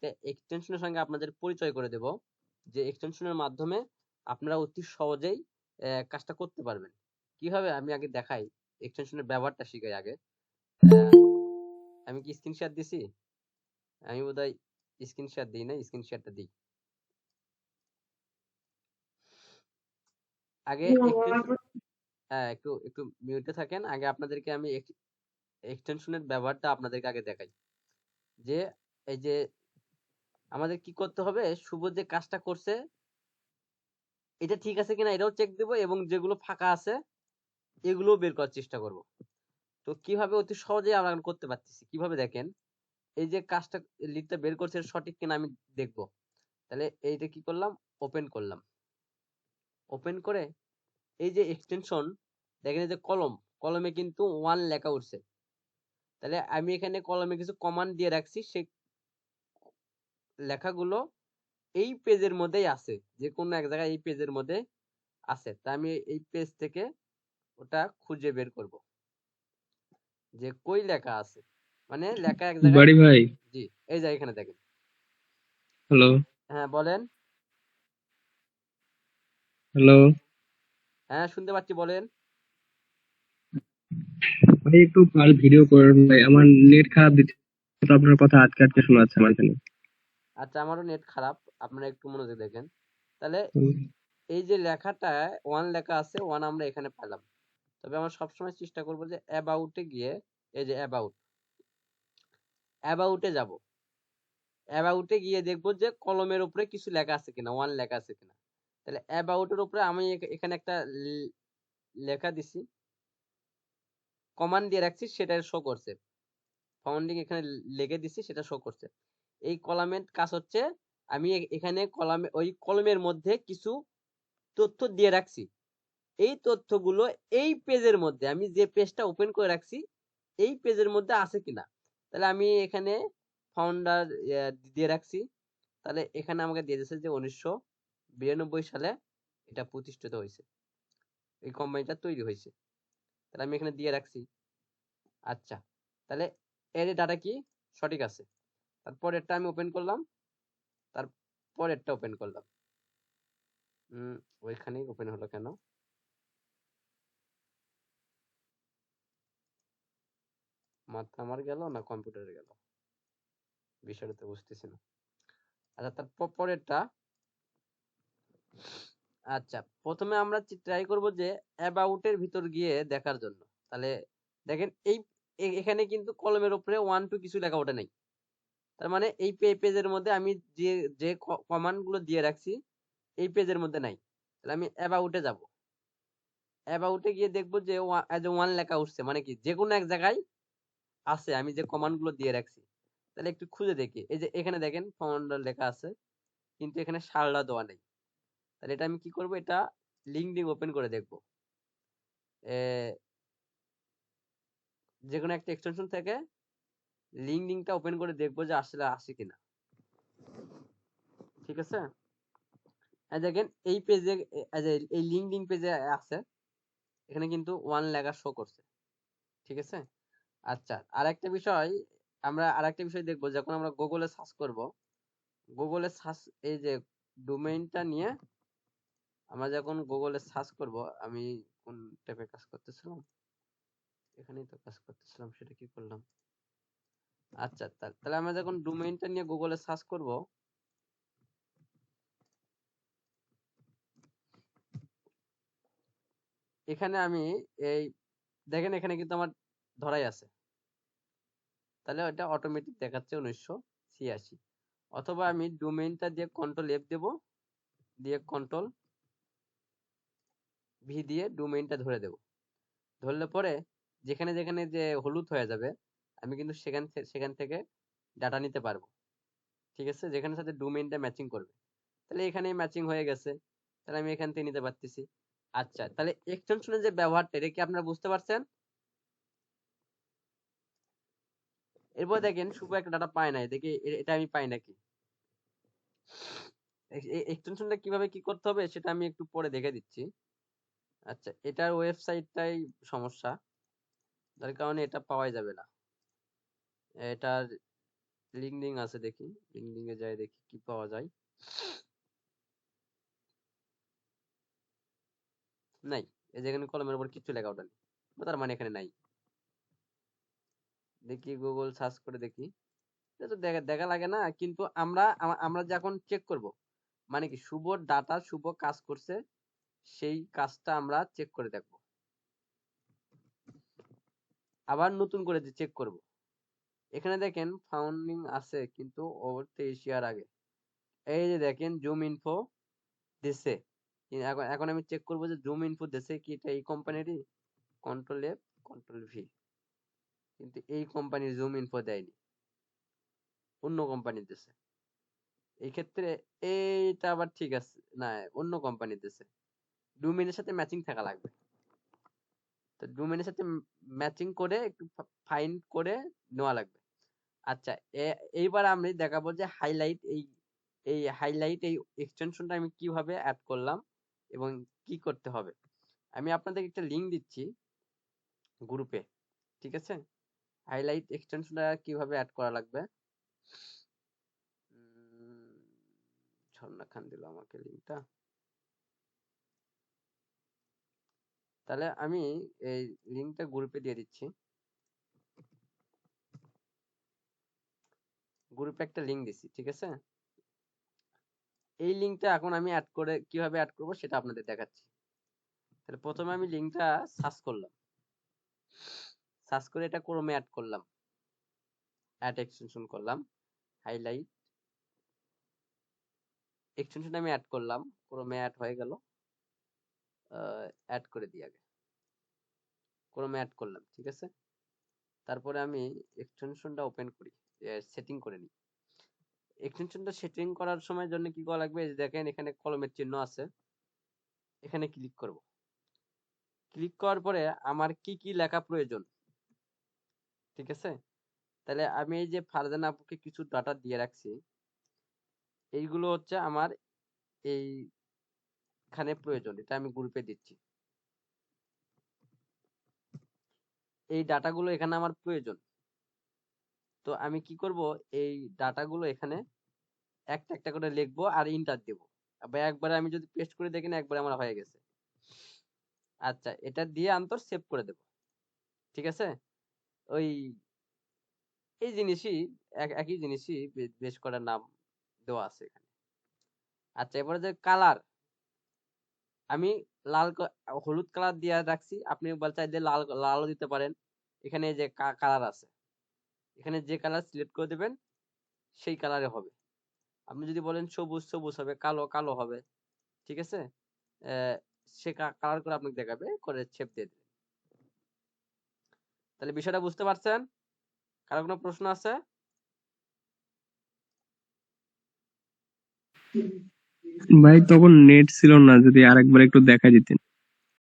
একটা এক্সটেনশনের সঙ্গে আপনাদের পরিচয় করে দেব, যে এক্সটেনশনের মাধ্যমে আপনারা অতি সহজেই কাজটা করতে পারবেন। কিভাবে আমি আগে দেখাই, এক্সটেনশনের ব্যবহারটা শিখাই আগে। আমি কি স্ক্রিন শেয়ার দিছি? আমি বোধহয় স্ক্রিন শেয়ার দিই না, স্ক্রিন শেয়ারটা দিই আগে। হ্যাঁ, একটু একটু মিউটে থাকেন। আগে আপনাদেরকে আমি এক্সটেনশনের ব্যবহারটা আপনাদেরকে আগে দেখাই, যে এই যে আমাদের কি করতে হবে, শুভ যে কাজটা করছে এটা ঠিক আছে কিনা এটাও চেক দেবো, এবং যেগুলো ফাঁকা আছে এগুলো বের করার চেষ্টা করব। তো কিভাবে অতি সহজেই আমরা করতে পারতেছি, কিভাবে দেখেন, এই যে কাজটা লিডটা বের করছে সঠিক কিনা আমি দেখব। তাহলে এইটা কি করলাম, ওপেন করলাম। ওপেন করে এই যে এক্সটেনশন, দেখেন এই যে কলমে কিন্তু 1 লেখা উঠছে। তাহলে আমি এখানে কলমে কিছু কমান্ড দিয়ে রাখছি, সেই লেখাগুলো এই পেজের মধ্যেই আছে, যে কোনো এক জায়গায় এই পেজের মধ্যে আছে। তা আমি এই পেজ থেকে ওটা খুঁজে বের করব যে কই লেখা আছে, মানে লেখা এক জায়গায়। বাড়ি ভাই, জি, এই যে এখানে দেখেন। হ্যালো হ্যাঁ বলেন। হ্যালো হ্যাঁ শুনতে পাচ্ছি, বলেন। ভাই, একটু কাল ভিডিও করেন ভাই, আমার নেট খারাপ দিচ্ছে তো, আপনার কথা আটকে আটকে শোনা যাচ্ছে আমার এখানে। আচ্ছা, আমারও নেট খারাপ, আপনারা একটু মনোযোগ দেখেন। তাহলে এই যে লেখাটা 1 লেখা আছে, 1 আমরা এখানে পেলাম। তবে আমরা সবসময় চেষ্টা করব যে অ্যাবাউটে গিয়ে, এই যে অ্যাবাউটে যাব। অ্যাবাউটে গিয়ে দেখবো যে কলমের উপরে কিছু লেখা আছে কিনা, 1 লেখা আছে কিনা। তাহলে অ্যাবাউটের উপরে আমি এখানে একটা লেখা দিছি, কমান্ড দিয়ে রাখছি, সেটা শো করছে। ফাউন্ডিং এখানে লিখে দিছি, সেটা শো করছে। এই কলামের কাজ হচ্ছে, আমি এখানে কলামে ওই কলমের মধ্যে কিছু তথ্য দিয়ে রাখছি। এই তথ্যগুলো এই পেজের মধ্যে, আমি যে পেজটা ওপেন করে রাখছি এই পেজের মধ্যে আছে কিনা। তাহলে আমি এখানে ফাউন্ডার দিয়ে রাখছি। তাহলে এখানে আমাকে দিয়ে দিয়েছে যে 1992 সালে এটা প্রতিষ্ঠিত হয়েছে, এই কোম্পানিটা তৈরি হয়েছে। তাহলে আমি এখানে দিয়ে রাখছি। আচ্ছা, তাহলে এর ডাটা কি সঠিক আছে। তারপরেরটা আমি ওপেন করলাম, তারপরেরটা ওপেন করলাম। ওইখানেই ওপেন হলো কেন, মাথা আমার গেল না কম্পিউটারে গেল, বিষয়টা তো বুঝতেছি না। আচ্ছা, তার পরেরটা। আচ্ছা, প্রথমে আমরা ট্রাই করব যে অ্যাবাউটের ভিতর গিয়ে দেখার জন্য। তাহলে দেখেন এই এখানে কিন্তু কলমের উপরে 1 2 কিছু লেখা ওঠে নাই। তার মানে এই পেজের মধ্যে আমি যে যে কমান্ড গুলো দিয়ে রাখছি এই পেজের মধ্যে নাই। তাহলে আমি অ্যাবাউটে যাব। অ্যাবাউটে গিয়ে দেখবো যে 1 লেখা উঠছে, মানে কি যে কোনো এক জায়গায় আছে আমি যে কমান্ড গুলো দিয়ে রাখছি। তাহলে একটু খুঁজে দেখি, এই যে এখানে দেখেন ফাউন্ডার লেখা আছে, কিন্তু এখানে সারলা দেওয়া নেই। তাহলে এটা আমি কি করব, এটা লিঙ্কডিন ওপেন করে দেখব, যে কোনো একটা এক্সটেনশন থেকে লিঙ্কডিনটা ওপেন করে দেখবো যে আসলে আসে কিনা। ঠিক আছে, দেখেন এই পেজে, এই লিঙ্কডিন পেজে আছে, এখানে কিন্তু 1 লেখা শো করছে। ঠিক আছে। আচ্ছা, আরেকটা বিষয়, আমরা আরেকটা বিষয় দেখবো, যখন আমরা গুগলে সার্চ করব, গুগলে সার্চ, এই যে ডোমেইনটা নিয়ে আমরা যখন গুগলে সার্চ করব, আমি কোন ট্যাবে কাজ করতেছিলাম, এখানেই তো কাজ করতেছিলাম, সেটা কি করলাম। আচ্ছা, তাহলে আমরা যখন ডোমেইনটা নিয়ে গুগলে সার্চ করব, এখানে আমি এই দেখেন এখানে কিন্তু আমার ধরাই আছে। তাহলে ওটা অটোমেটিক দেখাচ্ছে 1986। অথবা আমি ডোমেইনটা দিয়ে কন্ট্রোল এফ দেব, দিয়ে কন্ট্রোল ভি দিয়ে ডোমেইনটা ধরে দেব। ধরলে পরে যেখানে যেখানে যে হলুদ হয়ে যাবে, আমি কিন্তু সেখান থেকে ডাটা নিতে পারবো। ঠিক আছে, যেখানে সাথে ডোমেইনটা ম্যাচিং করবে। তাহলে এখানে ম্যাচিং হয়ে গেছে, তাহলে আমি এখান থেকে নিতে পারতেছি। আচ্ছা, তাহলে এক্সটেনশনের যে ব্যবহারটা, এটা কি আপনারা বুঝতে পারছেন? এরপর দেখেন শুভ একটা ডাটা পায় নাই, দেখি এটা আমি পাই নাকি। এক্সটেনশনটা কিভাবে কি করতে হবে সেটা আমি একটু পরে দেখে দিচ্ছি। আচ্ছা, এটার ওয়েবসাইটটাই সমস্যা, যার কারণে এটা পাওয়া যাবে না। এটার লিঙ্কডিন আছে, দেখি লিঙ্কডিন এ যাই দেখি কি পাওয়া যায়। নাই, এই যে এখানে কলমের উপর কিছু লেখা ওঠে না, তার মানে এখানে নাই। দেখি গুগল সার্চ করে দেখি, এটা তো দেখা দেখা লাগে না, কিন্তু আমরা আমরা যখন চেক করব, মানে কি শুভ ডাটা শুভ কাজ করছে, সেই কাজটা আমরা চেক করে দেখব, আবার নতুন করে যে চেক করব। এখানে দেখেন ফাউন্ডিং আছে কিন্তু ওভার 23 ইয়ার আগে। এই যে দেখেন জুম ইনফো দিছে, এখন এখন আমি চেক করব যে জুম ইনফো দিছে কি এটা এই কোম্পানিরই। কন্ট্রোল এফ, কন্ট্রোল ভি, কিন্তু এই কোম্পানির জুম ইনফো দেয়নি, অন্য কোম্পানি দিছে। এই ক্ষেত্রে এইটা আবার ঠিক আছে না, অন্য কোম্পানি দিছে। ডোমেইনের সাথে ম্যাচিং থাকা লাগবে, তো ডোমেইনের সাথে ম্যাচিং করে একটু ফাইন করে নেওয়া লাগবে। আচ্ছা, এইবার আমি দেখাবো যে হাইলাইট, এই হাইলাইট এই এক্সটেনশনটা আমি কিভাবে অ্যাড করলাম এবং কি করতে হবে। আমি আপনাদের একটা লিংক দিচ্ছি গ্রুপে, ঠিক আছে? হাইলাইট এক্সটেনশনটা কিভাবে অ্যাড করা লাগবে। ঝর্ণা খান দিল আমাকে লিংকটা, তাহলে আমি এই লিংকটা গ্রুপে দিয়ে দিচ্ছি। গ্রুপে একটা লিংক দিচ্ছি, ঠিক আছে? এই লিংকটা এখন আমি অ্যাড করে কিভাবে অ্যাড করব সেটা আপনাদের দেখাচ্ছি। তাহলে প্রথমে আমি লিংকটা সার্চ করলাম, সার্চ করে এটা ক্রোমে অ্যাড করলাম, অ্যাড এক্সটেনশন করলাম, হাইলাইট এক্সটেনশন আমি অ্যাড করলাম, ক্রোমে অ্যাড হয়ে গেল। অ্যাড করে দিই আগে, ক্রোমে অ্যাড করলাম, ঠিক আছে? তারপরে আমি এক্সটেনশনটা ওপেন করি, সেটিং করে নিই। এক্সটেনশনটা সেটিং করার সময় জন্য কি করা লাগবে, এই যে দেখেন এখানে কলমের চিহ্ন আছে, এখানে ক্লিক করব। ক্লিক করার পরে আমার কি কি লেখা প্রয়োজন, ঠিক আছে? তাহলে আমি এই যে ফারজানা আপুকে কিছু ডাটা দিয়ে রাখছি, এইগুলো হচ্ছে আমার এইখানে প্রয়োজন, এটা আমি গ্রুপে দিচ্ছি। এই ডাটাগুলো এখানে আমার প্রয়োজন, তো আমি কি করব, এই ডাটাগুলো এখানে একটা একটা করে লিখবো আর ইন্টার দেবো। আবার একবারে আমি যদি পেস্ট করে দেখি না, একবারে আমার হয়ে গেছে। আচ্ছা, এটা দিয়ে আনতর সেভ করে দেব, ঠিক আছে? ওই এই জিনিসই, একই জিনিসই বেশ করার নাম দেওয়া আছে এখানে। আচ্ছা, এবারে যে কালার, আমি হলুদ কালার দিয়ে রাখছি, আপনি চাইলে লাল লালও দিতে পারেন। এখানে যে কালার আছে, এখানে যে কালার সিলেক্ট করে দেবেন সেই কালারে হবে। আপনি যদি বলেন সবুজ, সবুজ হবে, কালো কালো হবে, ঠিক আছে? সে কালার করে আপনাকে দেখাবে, করে ছেপ দিয়ে দেবেন। তাহলে বিষয়টা বুঝতে পারছেন? কারো কোনো প্রশ্ন আছে? ভাই তখন নেট ছিল না, যদি আরেকবার একটু দেখা দিতেন।